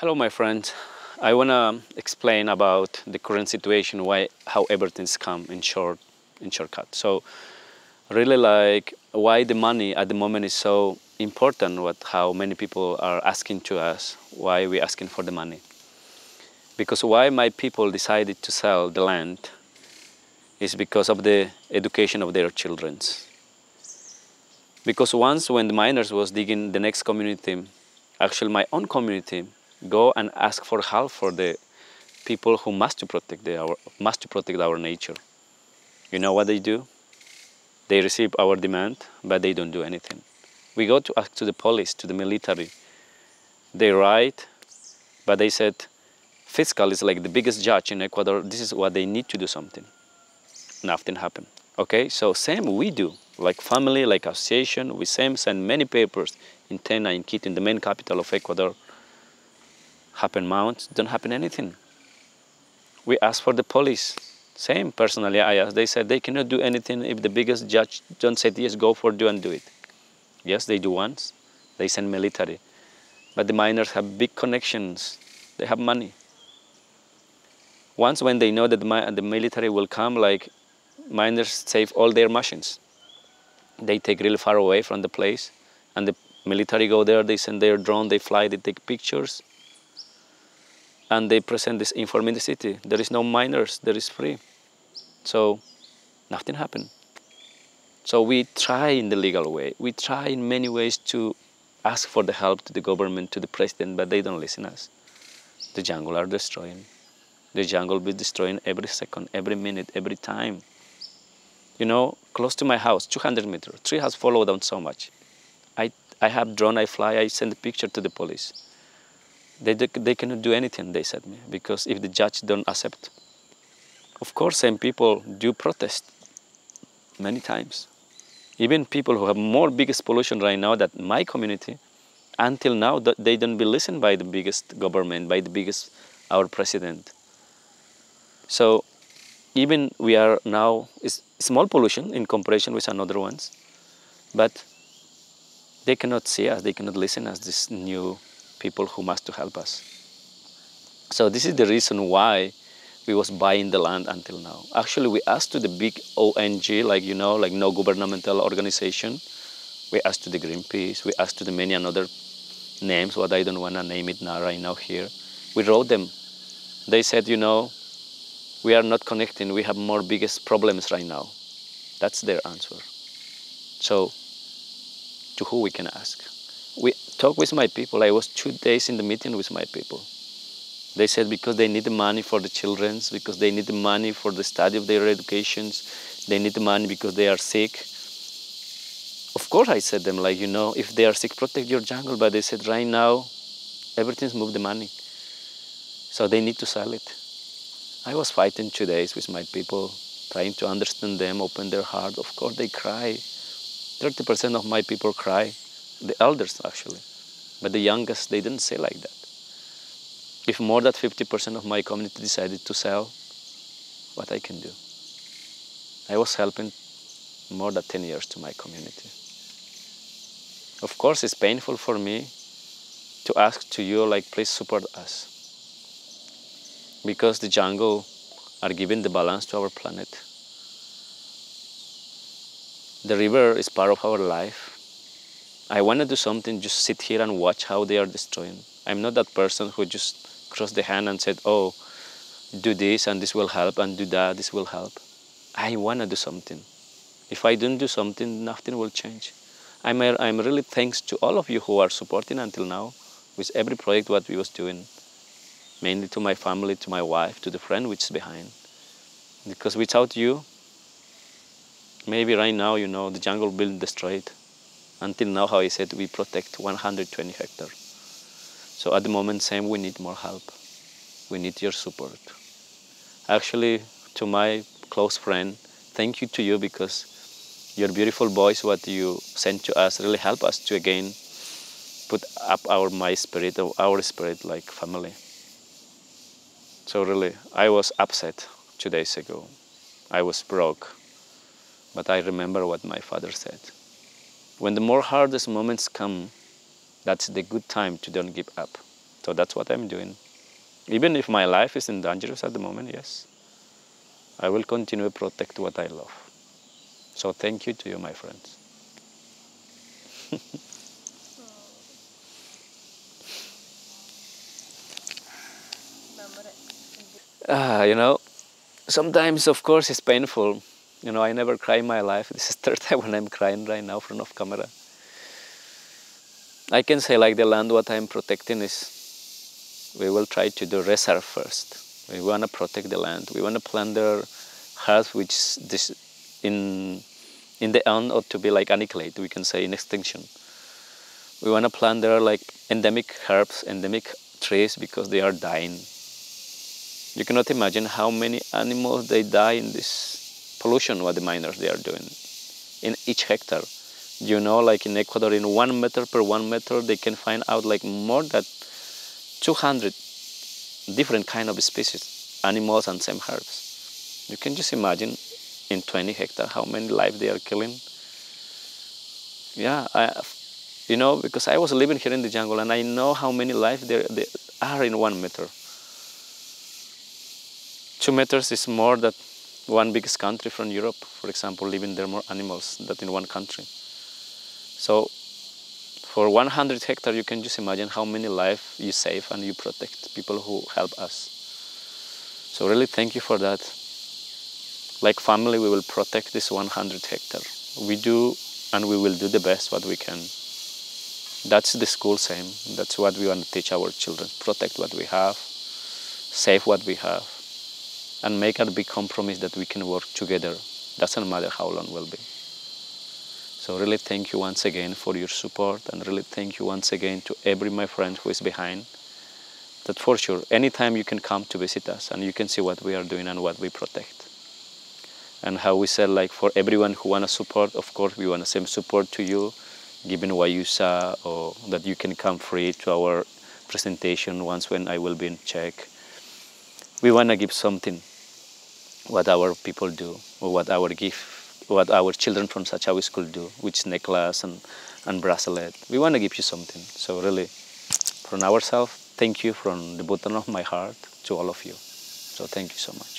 Hello, my friends. I want to explain about the current situation, how everything's come in shortcut. So, really, like why the money at the moment is so important. How many people are asking to us why we asking for the money? Because why my people decided to sell the land is because of the education of their children. Because once when the miners was digging the next community, actually my own community, go and ask for help for the people who must to protect our nature. You know what they do? They receive our demand, but they don't do anything. We go to ask to the police, to the military. They write, but they said fiscal is like the biggest judge in Ecuador. This is what they need to do something. Nothing happened. Okay, so same we do, like family, like association, we same send many papers in Tena, in Quito, in the main capital of Ecuador. Happen mounts, don't happen anything. We ask for the police. Same, personally, I asked. They said they cannot do anything if the biggest judge don't say yes, go for do and do it. Yes, they do once. They send military. But the miners have big connections. They have money. Once when they know that the military will come, like miners save all their machines. They take really far away from the place. And the military go there, they send their drone, they fly, they take pictures. And they present this inform in the city. There is no miners, there is free. So nothing happened. So we try in the legal way. We try in many ways to ask for the help to the government, to the president, but they don't listen us. The jungle are destroying. The jungle will be destroying every second, every minute, every time. You know, close to my house, 200 meters, tree has followed down so much. I have drone, I fly, I send a picture to the police. They cannot do anything, they said me, because if the judge don't accept. Of course, some people do protest many times. Even people who have more biggest pollution right now than my community, until now, they don't be listened by the biggest government, by the biggest, our president. So even we are now, is small pollution in comparison with another ones, but they cannot see us, they cannot listen us, these new people who must to help us. So this is the reason why we was buying the land until now. Actually, we asked to the big ONG, like you know, like no governmental organization. We asked to the Greenpeace. We asked to the many another names, what I don't want to name it now, right now here. We wrote them. They said, you know, we are not connecting. We have more biggest problems right now. That's their answer. So, to who we can ask? We talked with my people. I was 2 days in the meeting with my people. They said because they need the money for the children, because they need the money for the study of their educations, they need the money because they are sick. Of course, I said them, like, you know, if they are sick, protect your jungle. But they said right now, everything's moved the money. So they need to sell it. I was fighting 2 days with my people, trying to understand them, open their heart. Of course, they cry. 30% of my people cry, the elders actually. But the youngest, they didn't say like that. If more than 50% of my community decided to sell, what I can do? I was helping more than 10 years to my community. Of course, it's painful for me to ask to you, like, please support us. Because the jungle are giving the balance to our planet. The river is part of our life. I want to do something, just sit here and watch how they are destroying. I'm not that person who just crossed the hand and said, oh, do this and this will help, and do that, this will help. I want to do something. If I don't do something, nothing will change. I'm really thanks to all of you who are supporting until now with every project what we was doing. Mainly to my family, to my wife, to the friend which is behind. Because without you, maybe right now, you know, the jungle will be destroyed. Until now, how I said, we protect 120 hectares. So at the moment, same, we need more help. We need your support. Actually, to my close friend, thank you to you, because your beautiful voice, what you sent to us, really help us to again put up our spirit like family. So really, I was upset 2 days ago. I was broke. But I remember what my father said. When the more hardest moments come, that's the good time to don't give up. So that's what I'm doing. Even if my life is in dangerous at the moment, yes, I will continue to protect what I love. So thank you to you, my friends. You know, sometimes, of course, it's painful. You know, I never cry in my life. This is the third time when I'm crying right now in front of camera. I can say like the land what I'm protecting is, we will try to do reserve first. We want to protect the land. We want to plant the herbs which this in the end ought to be like annihilated, we can say in extinction. We want to plant there like endemic herbs, endemic trees because they are dying. You cannot imagine how many animals they die in this pollution what the miners they are doing in each hectare. You know, like in Ecuador, in 1 meter per 1 meter, they can find out like more than 200 different kind of species, animals and same herbs. You can just imagine in 20 hectares how many lives they are killing. Yeah, you know, because I was living here in the jungle and I know how many lives there are in 1 meter. 2 meters is more than one biggest country from Europe, for example, living there more animals than in one country. So for 100 hectares, you can just imagine how many lives you save and you protect, people who help us. So really thank you for that. Like family, we will protect this 100 hectares. We do and we will do the best what we can. That's the school same. That's what we want to teach our children. Protect what we have, save what we have, and make a big compromise that we can work together. Doesn't matter how long it will be. So really thank you once again for your support, and really thank you once again to every my friend who is behind. That for sure, anytime you can come to visit us and you can see what we are doing and what we protect. And how we said, like for everyone who want to support, of course we want the same support to you, given what you saw, or that you can come free to our presentation once when I will be in Czech. We want to give something, what our people do, or what our children from Sachawi school do, which necklace and bracelet. We want to give you something. So really, from ourselves, thank you from the bottom of my heart to all of you. So thank you so much.